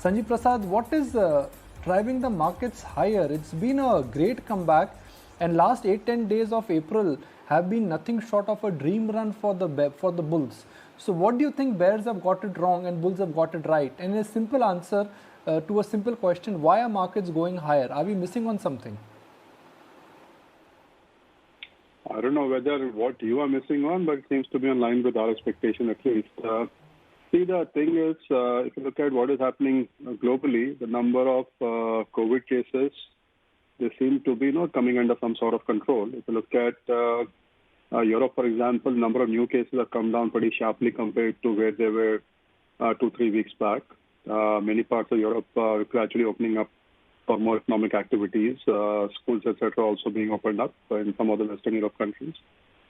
Sanjeev Prasad, what is driving the markets higher? It's been a great comeback, and last 8-10 days of April have been nothing short of a dream run for the bulls. So, what do you think bears have got it wrong and bulls have got it right? And a simple answer to a simple question: why are markets going higher? Are we missing on something? I don't know whether what you are missing on, but it seems to be in line with our expectation at least. See, the thing is, if you look at what is happening globally, the number of COVID cases, they seem to be not coming under some sort of control. If you look at Europe, for example, the number of new cases have come down pretty sharply compared to where they were 2-3 weeks back. Many parts of Europe are gradually opening up for more economic activities, schools, etc., also being opened up in some of the Western Europe countries.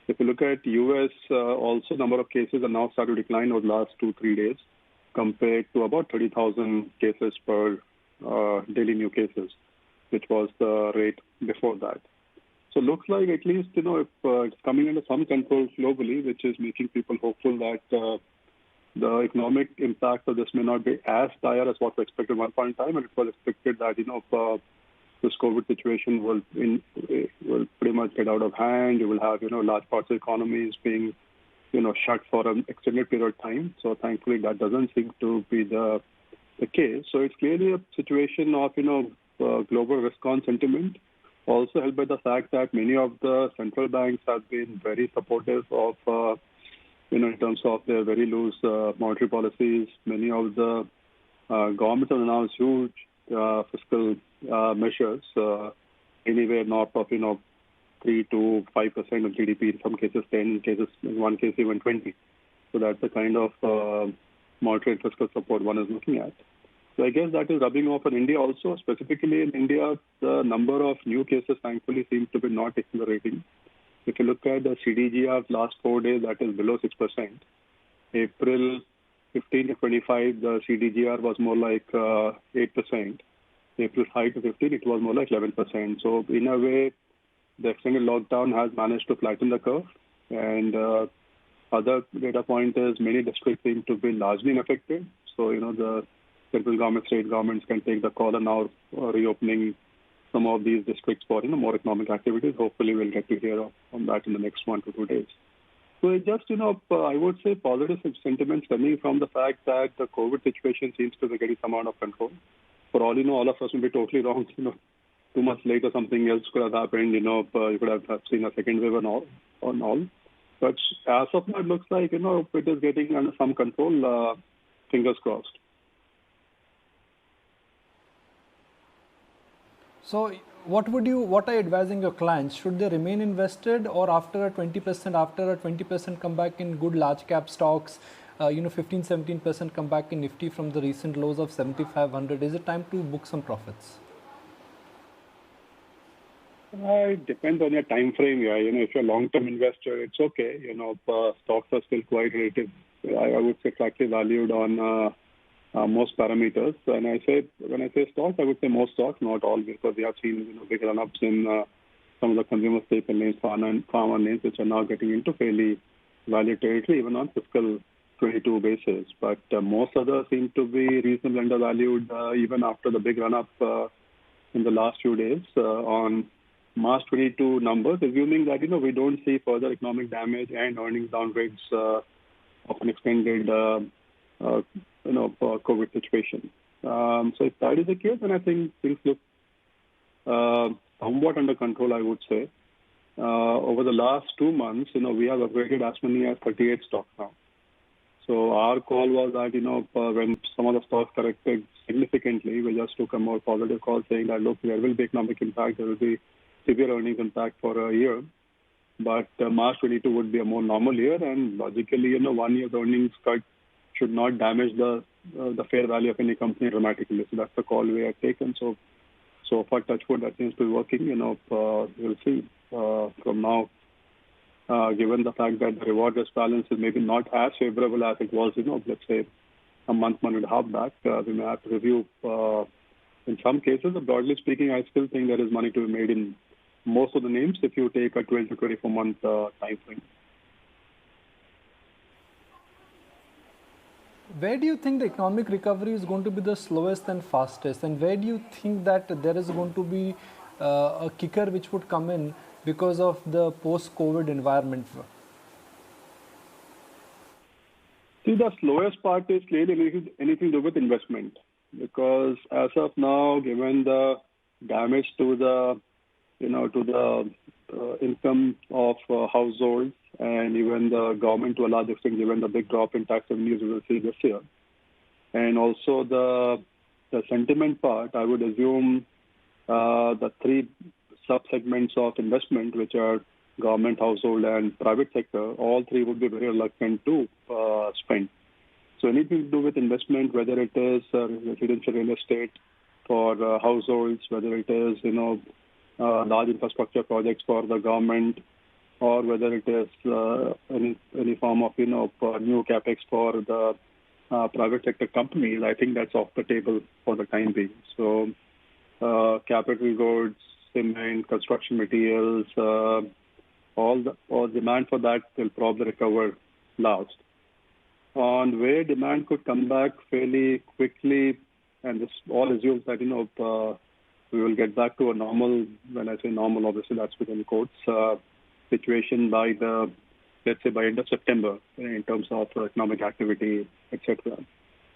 If you look at US, also number of cases are now starting to decline over the last 2-3 days compared to about 30,000 cases per daily new cases, which was the rate before that. So looks like at least, if it's coming under some control globally, which is making people hopeful that the economic impact of this may not be as dire as what we expected at one point in time, and it was expected that, this COVID situation will pretty much get out of hand. You will have, large parts of economies being, shut for an extended period of time. So thankfully, that doesn't seem to be the case. So it's clearly a situation of, global risk-on sentiment, also helped by the fact that many of the central banks have been very supportive of, in terms of their very loose monetary policies. Many of the governments have announced huge fiscal measures, anywhere north of 3 to 5% of GDP. In some cases, 10 cases, in one case even 20. So that's the kind of monetary and fiscal support one is looking at. So I guess that is rubbing off on India also. Specifically in India, the number of new cases thankfully seems to be not accelerating. If you look at the CDGR last 4 days, that is below 6%. April 15 to 25, the CDGR was more like 8%. April 5 to 15, it was more like 11%. So in a way, the extended lockdown has managed to flatten the curve. And other data point is many districts seem to be largely unaffected. So, the central government, state governments can take the call on now reopening some of these districts for more economic activities. Hopefully, we'll get to hear on that in the next 1 to 2 days. So it just, I would say positive sentiments coming from the fact that the COVID situation seems to be getting some amount of control. For all all of us will be totally wrong. 2 months later, something else could have happened. You could have seen a second wave and all. But as of now, it looks like, it is getting under some control. Fingers crossed. So, what are you advising your clients? Should they remain invested, or after a 20% comeback in good large cap stocks, 15-17% comeback in Nifty from the recent lows of 7,500, is it time to book some profits? It depends on your time frame. Yeah, if you're a long-term investor, it's okay. Stocks are still quite relative. I would say correctly valued on most parameters. When I say stocks, I would say most stocks, not all, because we have seen big run-ups in some of the consumer staple names, pharma names, which are now getting into fairly valued territory, even on fiscal 22 basis. But most others seem to be reasonably undervalued, even after the big run-up in the last few days on March 22 numbers, assuming that we don't see further economic damage and earnings downgrades of an extended COVID situation. So if that is the case, then I think things look somewhat under control, I would say. Over the last 2 months, we have upgraded as many as 38 stocks now. So our call was that, when some of the stocks corrected significantly, we just took a more positive call saying that, look, there will be economic impact, there will be severe earnings impact for a year. But March 22 would be a more normal year, and logically, 1 year's earnings cut should not damage the fair value of any company dramatically. So that's the call we have taken. So far, touch wood, that seems to be working. We'll see from now. Given the fact that the reward-risk balance is maybe not as favorable as it was, let's say a month and a half back, we may have to review in some cases. But broadly speaking, I still think there is money to be made in most of the names if you take a 12 to 24 month time frame. Where do you think the economic recovery is going to be the slowest and fastest? And where do you think that there is going to be a kicker which would come in because of the post-COVID environment? See, the slowest part is clearly anything to do with investment, because as of now, given the damage to the income of households, and even the government to a large extent, given the big drop in tax revenues we will see this year, and also the sentiment part, I would assume the three sub-segments of investment, which are government, household, and private sector, all three would be very reluctant to spend. So anything to do with investment, whether it is residential real estate for households, whether it is large infrastructure projects for the government, or whether it is any form of new capex for the private sector companies, I think that's off the table for the time being. So capital goods, cement, construction materials, all demand for that will probably recover last. On where demand could come back fairly quickly, and this all assumes that we will get back to a normal. When I say normal, obviously that's within quotes. Situation by let's say by end of September in terms of economic activity, etc.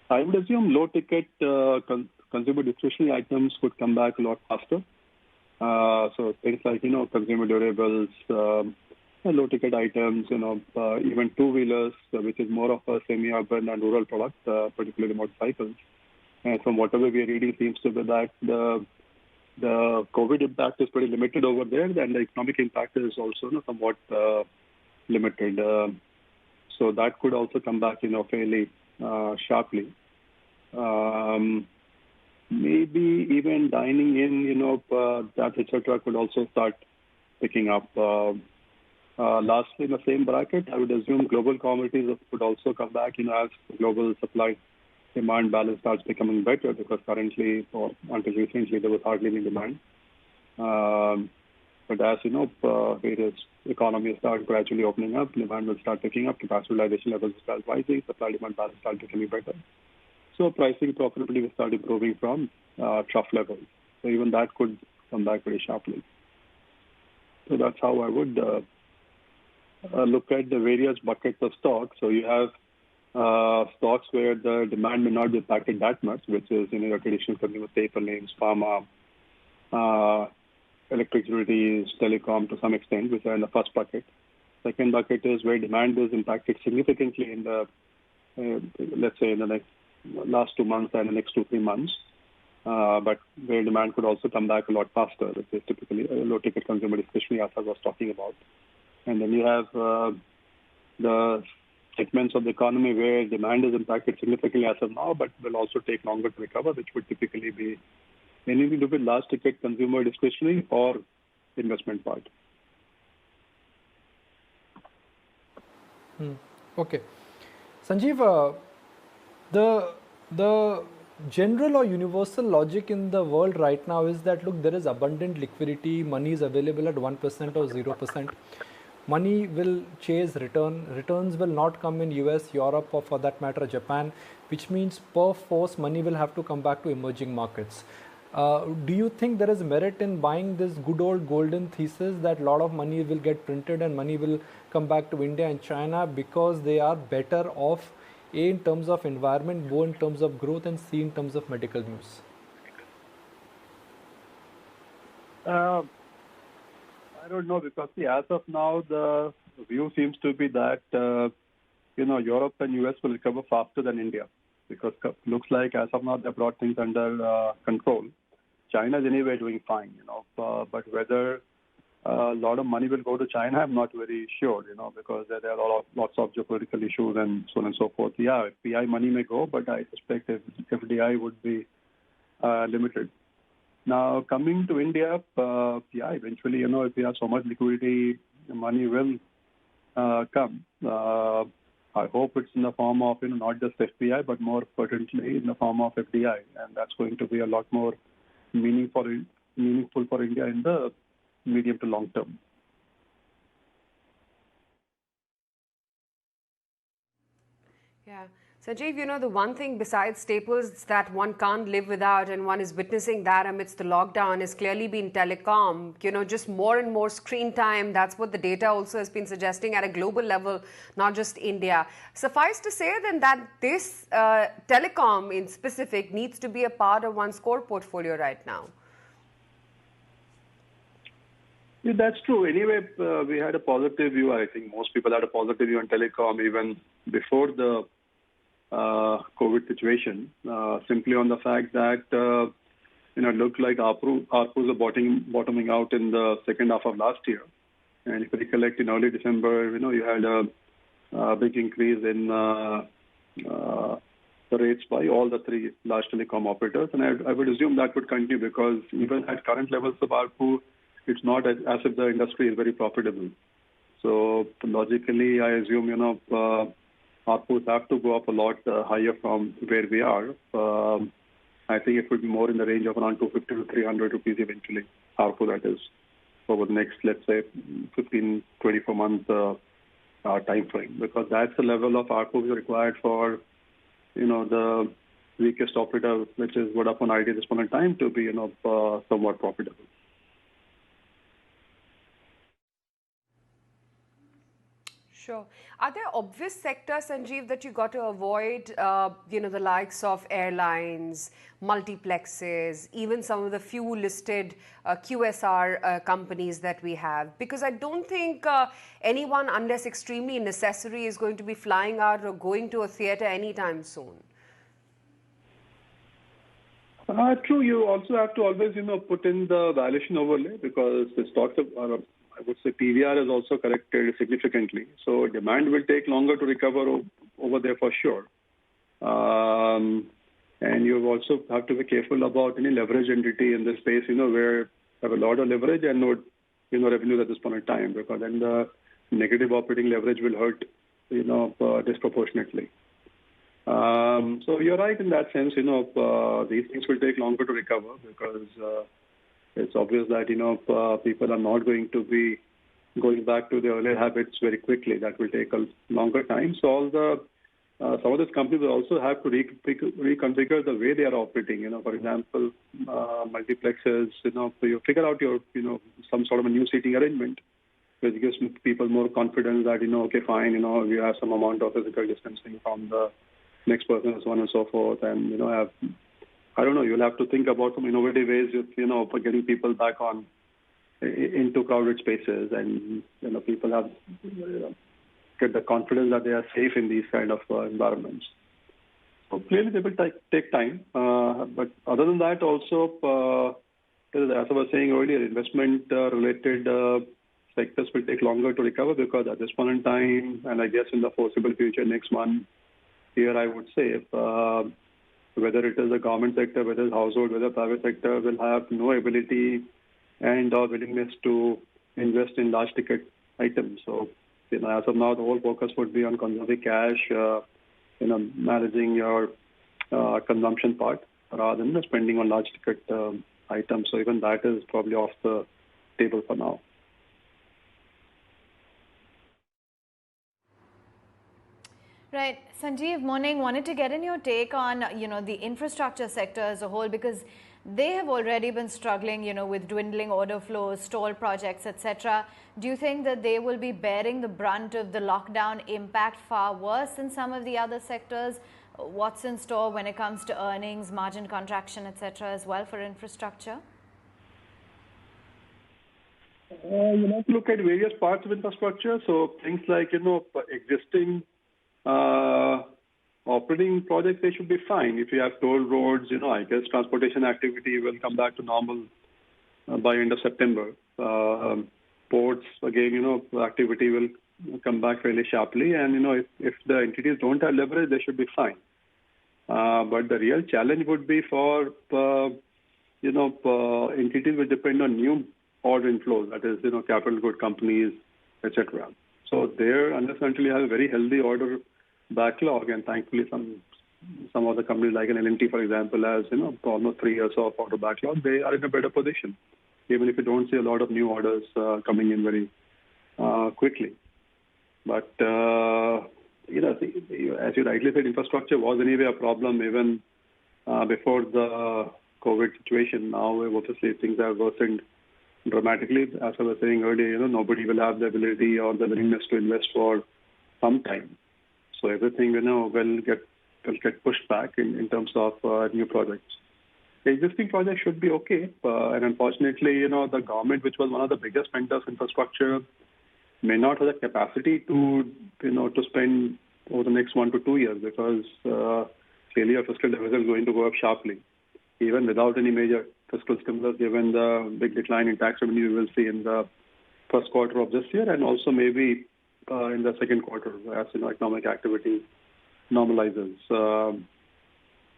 I would assume low ticket consumer discretionary items would come back a lot faster. So things like consumer durables, low ticket items, even two-wheelers, which is more of a semi-urban and rural product, particularly motorcycles. And from whatever we are reading, seems to be that the COVID impact is pretty limited over there, and the economic impact is also somewhat limited. So that could also come back, fairly sharply. Maybe even dining in, that etc. could also start picking up. Lastly, in the same bracket, I would assume global commodities would also come back, as the global supply-demand balance starts becoming better, because currently, or until recently, there was hardly any demand. But as various economies start gradually opening up, demand will start picking up, capacity utilization levels will start rising, supply-demand balance start becoming better. So pricing profitability will start improving from trough levels. So even that could come back very sharply. So that's how I would look at the various buckets of stocks. So you have stocks where the demand may not be impacted that much, which is your traditional consumer staple names, pharma, electric utilities, telecom to some extent, which are in the first bucket. Second bucket is where demand is impacted significantly in the, let's say, in the last 2 months and the next 2-3 months, but where demand could also come back a lot faster, which is typically low-ticket consumer discretionary, as I was talking about. And then you have the segments of the economy where demand is impacted significantly as of now, but will also take longer to recover, which would typically be anything to do with large-ticket consumer discretionary or investment part. Okay. Sanjeev, the general or universal logic in the world right now is that, look, there is abundant liquidity, money is available at 1% or 0%. Money will chase returns will not come in US, Europe, or for that matter Japan, which means per force money will have to come back to emerging markets. Do you think there is merit in buying this good old golden thesis that a lot of money will get printed and money will come back to India and China because they are better off, A, in terms of environment, B, in terms of growth, and C, in terms of medical news? I don't know, because as of now, the view seems to be that, Europe and US will recover faster than India, because looks like as of now, they've brought things under control. China is anyway doing fine, but whether a lot of money will go to China, I'm not very sure, because there are lots of geopolitical issues and so on and so forth. Yeah, FPI money may go, but I suspect FDI would be limited. Now, coming to India, eventually, if we have so much liquidity, money will come. I hope it's in the form of, not just FPI, but more potentially in the form of FDI. And that's going to be a lot more meaningful for India in the medium to long term. Yeah. Sanjeev, the one thing besides staples that one can't live without, and one is witnessing that amidst the lockdown, has clearly been telecom. Just more and more screen time. That's what the data also has been suggesting at a global level, not just India. Suffice to say then that this telecom in specific needs to be a part of one's core portfolio right now. Yeah, that's true. Anyway, we had a positive view. I think most people had a positive view on telecom even before the COVID situation, simply on the fact that it looked like ARPUs are bottoming out in the second half of last year. And if you recollect, in early December, you had a big increase in the rates by all the three large telecom operators. And I would assume that would continue because even at current levels of ARPU, it's not as if the industry is very profitable. So logically, I assume, ARPUs have to go up a lot higher from where we are. I think it would be more in the range of around 250 to 300 rupees eventually, ARPU that is, over the next, let's say, 15, 24-month time frame. Because that's the level of ARPU required for, the weakest operator, which is Vodafone Idea at this point in time, to be, somewhat profitable. Sure. Are there obvious sectors, Sanjeev, that you got to avoid, the likes of airlines, multiplexes, even some of the few listed QSR companies that we have? Because I don't think anyone, unless extremely necessary, is going to be flying out or going to a theatre anytime soon. True. You also have to always, put in the valuation overlay because the stocks I would say PVR has also corrected significantly. So demand will take longer to recover over there for sure. And you also have to be careful about any leverage entity in this space, where you have a lot of leverage and no, revenue at this point in time, because then the negative operating leverage will hurt, disproportionately. So you're right in that sense, these things will take longer to recover because it's obvious that, people are not going to be going back to their earlier habits very quickly. That will take a longer time. So some of these companies will also have to reconfigure the way they are operating. For example, multiplexes, so you figure out your, some sort of a new seating arrangement, which gives people more confidence that, okay, fine, we have some amount of physical distancing from the next person, so on and so forth, and, I don't know, you'll have to think about some innovative ways of, for getting people back into crowded spaces and, people have, get the confidence that they are safe in these kind of environments. So clearly they will take time. But other than that also, as I was saying earlier, investment-related sectors will take longer to recover because at this point in time, and I guess in the foreseeable future, next month, here I would say, whether it is the government sector, whether it's household, whether private sector will have no ability and or willingness to invest in large ticket items. So, as of now, the whole focus would be on conserving cash, managing your consumption part rather than spending on large ticket items. So even that is probably off the table for now. Right. Sanjeev, morning. Wanted to get in your take on, the infrastructure sector as a whole, because they have already been struggling, with dwindling order flows, stalled projects, etc. Do you think that they will be bearing the brunt of the lockdown impact far worse than some of the other sectors? What's in store when it comes to earnings, margin contraction, etc. as well for infrastructure? You have to look at various parts of infrastructure. So things like, existing operating projects, they should be fine. If you have toll roads, I guess transportation activity will come back to normal by end of September. Ports, again, activity will come back fairly sharply. And, if the entities don't have leverage, they should be fine. But the real challenge would be for, entities which depend on new order inflows, that is, capital good companies, etc. So there, unless until you have a very healthy order backlog, and thankfully some of the companies like an L&T, for example, has almost 3 years of order backlog, they are in a better position, even if you don't see a lot of new orders coming in very quickly. But as you rightly said, infrastructure was anyway a problem even before the COVID situation. Now, obviously, things have worsened dramatically. As I was saying earlier, nobody will have the ability or the willingness to invest for some time. So everything, will get pushed back in terms of new projects. The existing projects should be okay, and unfortunately, the government, which was one of the biggest spenders in infrastructure, may not have the capacity to spend over the next 1 to 2 years, because clearly our fiscal deficit is going to go up sharply, even without any major fiscal stimulus, given the big decline in tax revenue we will see in the first quarter of this year, and also maybe in the second quarter as economic activity normalizes.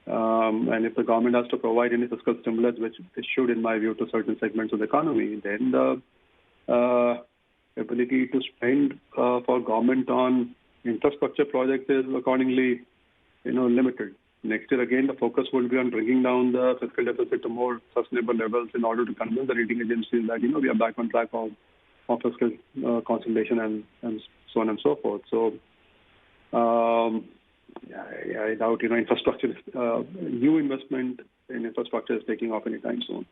And if the government has to provide any fiscal stimulus, which it should, in my view, to certain segments of the economy, then the ability to spend for government on infrastructure projects is accordingly, limited. Next year, again, the focus will be on bringing down the fiscal deficit to more sustainable levels in order to convince the rating agencies that, we are back on track of fiscal consolidation and so on and so forth. So, I doubt, infrastructure, new investment in infrastructure is taking off anytime soon.